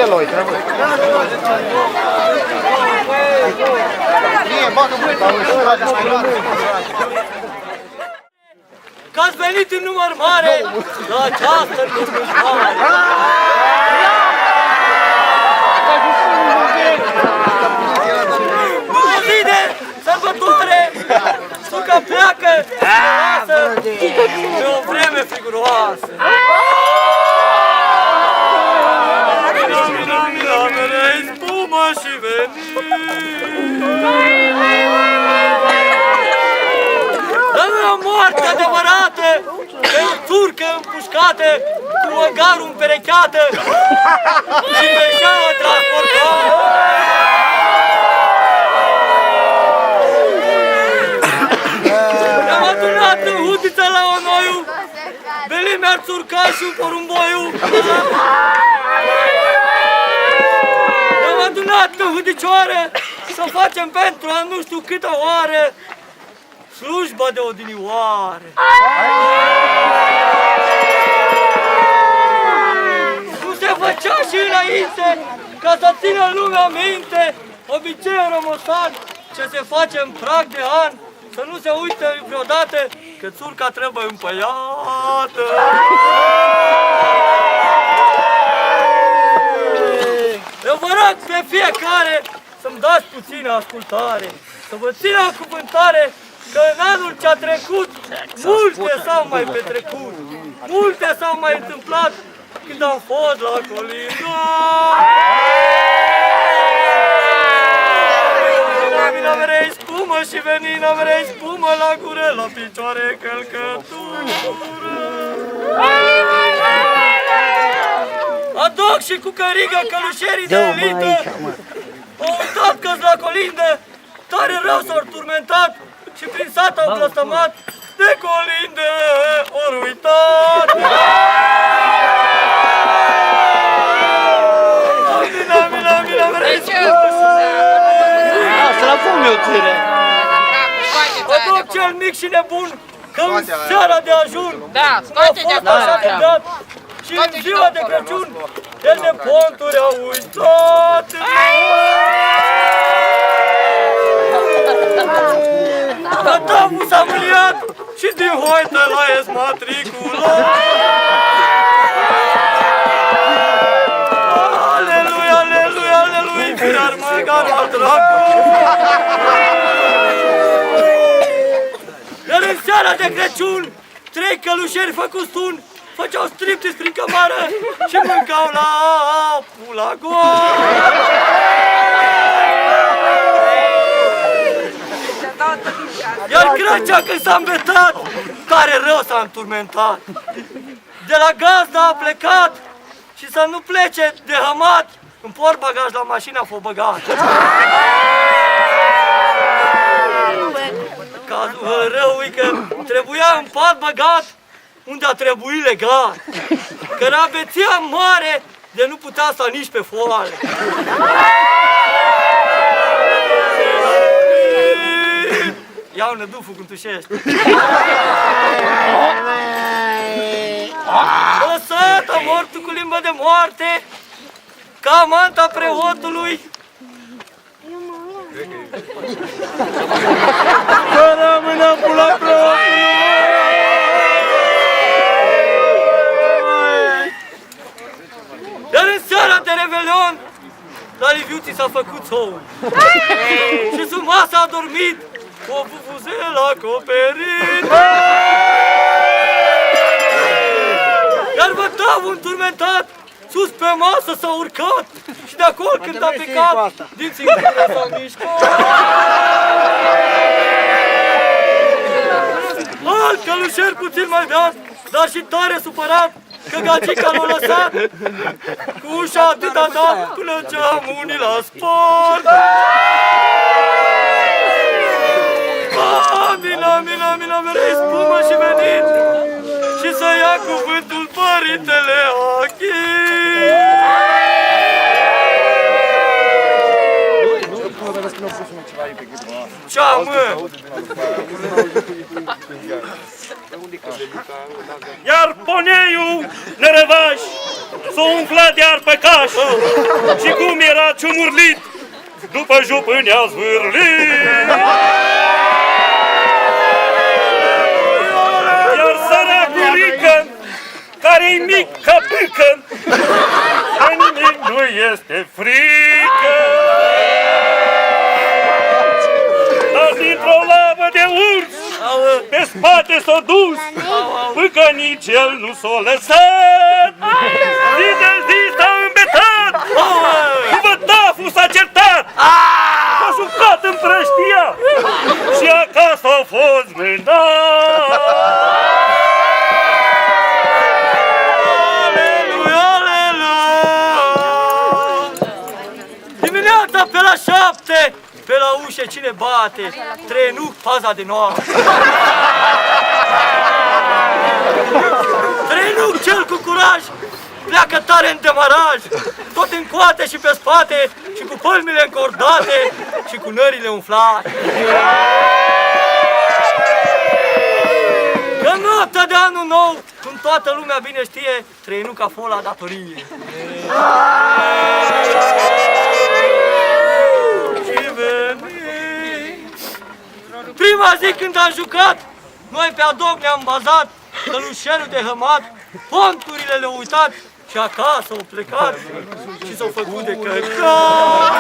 Loi, trebuie. Că ați venit în număr mare la această înmormântare. După zi de sărbătoare, Suca pleacă frumoasă pe o vreme friguroasă. Spumă și veni. Dar nu e o moarte adevărată, e o țurcă împușcată, cu măgarul împerecheată și pe șeaua transportată. Ne-am adunat în hudiță la Onoiu, Belimea Țurcașul, Porumboiu. Ne-am adunat în hudicioară să facem pentru a nu știu câtă oară slujba de odinioară. Nu se făcea și înainte ca să țină lumea minte obiceiul romosan ce se face în prag de an, să nu se uită vreodată că țurca trebuie împăiată. Eu vă rog pe fiecare să-mi dați puțină ascultare, să vă țin la cuvântare că în anul ce-a trecut multe s-au mai petrecut, multe s-au mai întâmplat când am fost la colindă. Mina vrei spumă și venina vrei spumă la gură, la picioare călcătură. Adoc și cu cărigă călușerii de elită, au uitat că-s la colindă, tare rău s-au turmentat și prin sat au blăstămat, de colindă ori uitat. Mina vrei Să la pun eu țire. Adoc cel mic și nebun, că în seara de ajun Da, scoate-te acolo! și în ziua de Crăciun, el de ponturi au uitat. Tătămul s-a mâniat și din hoită l-a ies matriculat. Aleluia, aleluia, aleluia, fiar măgar al dracului. Iar în seara de Crăciun, 3 călușeri făcuți stun, făceau striptease prin cămară și mâncau la pula goală. Iar Crăcea când s-a îmbetat, tare rău s-a înturmentat. De la gazda a plecat și să nu plece de hămat, în portbagaj la mașină a fost băgat. Cazul rău e că trebuia în pat băgat unde a trebuit legat, că era beția mare de nu putea să nici pe foale. Iau năduful când tușești. Lăsat-o mortul cu limbă de moarte, ca manta preotului. Să rămână pula preotului. Iar în seara de Revelion, la Liviuții s-a făcut soul. Și sub masă a dormit cu o vuvuzelă acoperit. Iar vătavul înturmentat sus pe masă s-a urcat și de acolo când a plecat, dinții în gură s-au mișcat. Alt călușer puțin mai beat, dar și tare supărat, că gagica l-a lăsat cu ușa atâta dat până geamul la spart. Mina, mereu spumă și venit și să ia cuvântul părintele Achii. Ce-a, mă? Iar poneiul nerăvaș s-a umflat iar pe caș și cum era ciumurlit după jupâni a zvârlit. Iar săracul Rică, care-i mic ca pâcă, că nimic nu este frică. Dar dintr-o lavă de urs pe spate s-a dus, până nici el nu s-a lăsat. Zi de zi s-a îmbetat, cu vătaful s-a certat, s-a jucat în prăștia și acasă a fost mânat. Dimineața pe la 7, pe la ușă cine bate? Trenuc, paza de noapte. Trenuc cel cu curaj pleacă tare în demaraj, tot în coate și pe spate și cu pălmile încordate și cu nările umflate. Că noaptea de anul nou, cum toată lumea bine știe, Trenuc a fost la datorie. Prima zi când am jucat, noi pe adob ne-am bazat, călușerul de hămat, ponturile le-au uitat și acasă au plecat și s-au făcut de căcat.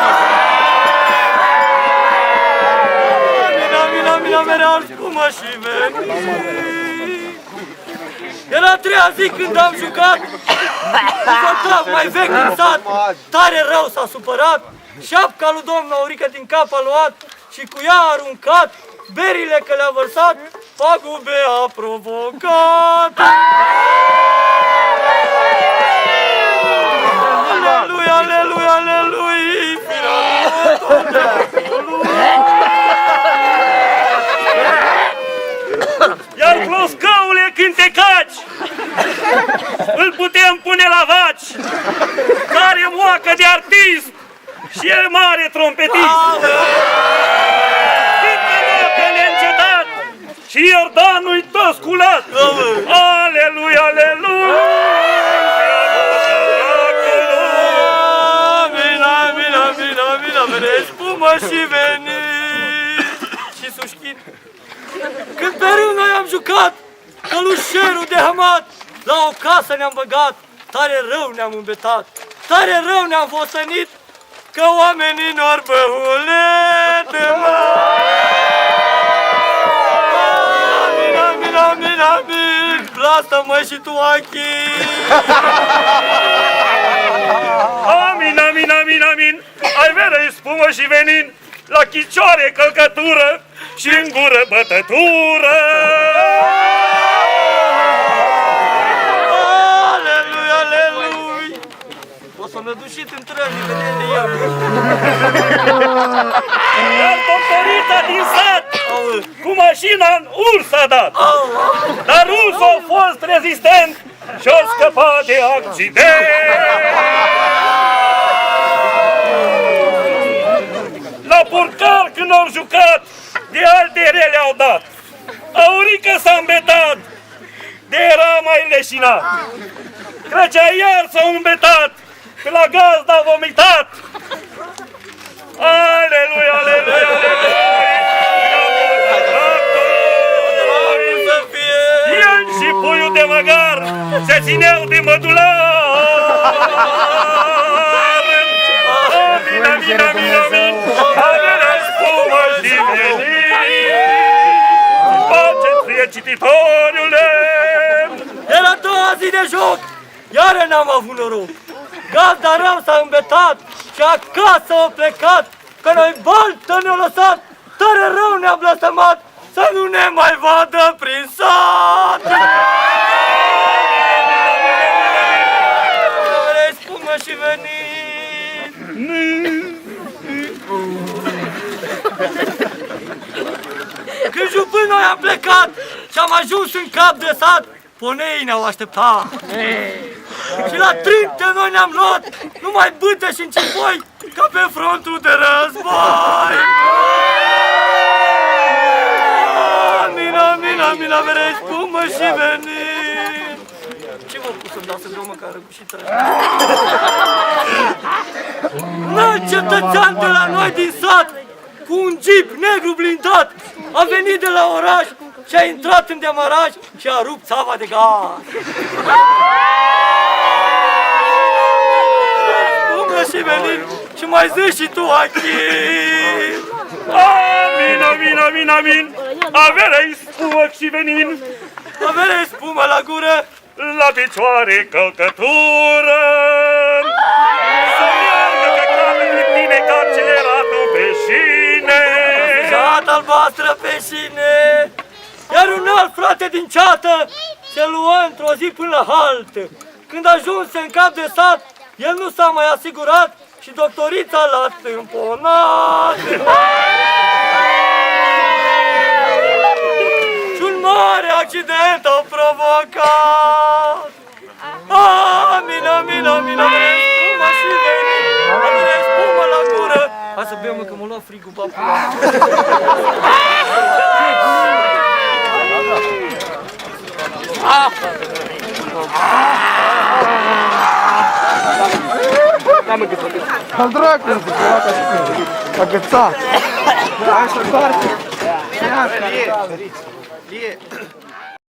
Mina, mereu spumă și veni. Era a treia zi când am jucat, un fotograf mai vechi din sat, tare rău s-a supărat, șapca lui domnul Aurică din cap a luat și cu ea a aruncat, berile că le-a vărsat, pagube a provocat. Aleluia, aleluia, aleluia, Iar closcăule când te caci, îl putem pune la vaci, care moacă de artist și e mare trompetist. Câtă moacă neîncetat și Iordanul-i tot sculat. Aleluia, aleluia! Mina, vene spumă și veni și sușchin. Când pe râu noi am jucat, călușerul de hămat, la o casă ne-am băgat, tare rău ne-am îmbetat, tare rău ne-am fostănit, că oamenii n-or băhulete, mă! Mina, blastă-mă și tu, Achii! Amin, ai vere spumă și venin, la chicioare călcătură și în gură bătătură. Aleluia, aleluia! O să mă duc și în trăni, vedem de el. Iar doctorița din sat, cu mașina în urs a dat. Dar ursul a fost rezistent și a scăpat de accident. La porcar când au jucat, de alte rele au dat. Aurică s-a îmbetat, de era mai leșinat. Crăcea iar s-a îmbetat, că la gazda a vomitat. Aleluia, aleluia, aleluia. Ian și puiul de măgar se țineau de mădular. Amin, averea spumă și veni. Faceți-ție cititoriule. Era a doua zi de joc, iară n-am avut noroc. Gazda rău s-a îmbetat și acasă a plecat, că noi baltă ne-a lăsat, tare rău ne-a blăstămat, să nu ne mai vadă prin sat. Vrei spumă și venit. Când jupând noi am plecat și am ajuns în cap de sat, poneii ne-au așteptat. Și la trinte noi ne-am luat numai bâte și începoi, ca pe frontul de război. Mina, vrei spumă și venit. Ce vă pus să-mi dau să vreau măcar răgușită? Un cetățean de la noi din sat, cu un jeep negru blindat, a venit de la oraș și a intrat în demaraj și a rupt țava de gaz. Spumă și venit și mai zici și tu, Achim. Amin. Averea-i spumă și venin. Averea-i spumă la gură, la picioare călcătură. Să meargă că capă din tine ca acceleratul pe șine. ceata albastră pe șine. Iar un alt frate din ceată se luă într-o zi până la halt. Când ajunse în cap de sat, el nu s-a mai asigurat și doctorița l-a tâmponat. Și un mare accident a provocat. Mina, vrei spumă și veni, vrei spumă la gură. Hai să bem, că m-a luat frigul, papula. Al dracu, nu se poate așa. Agățat. Așa, doar. Lie.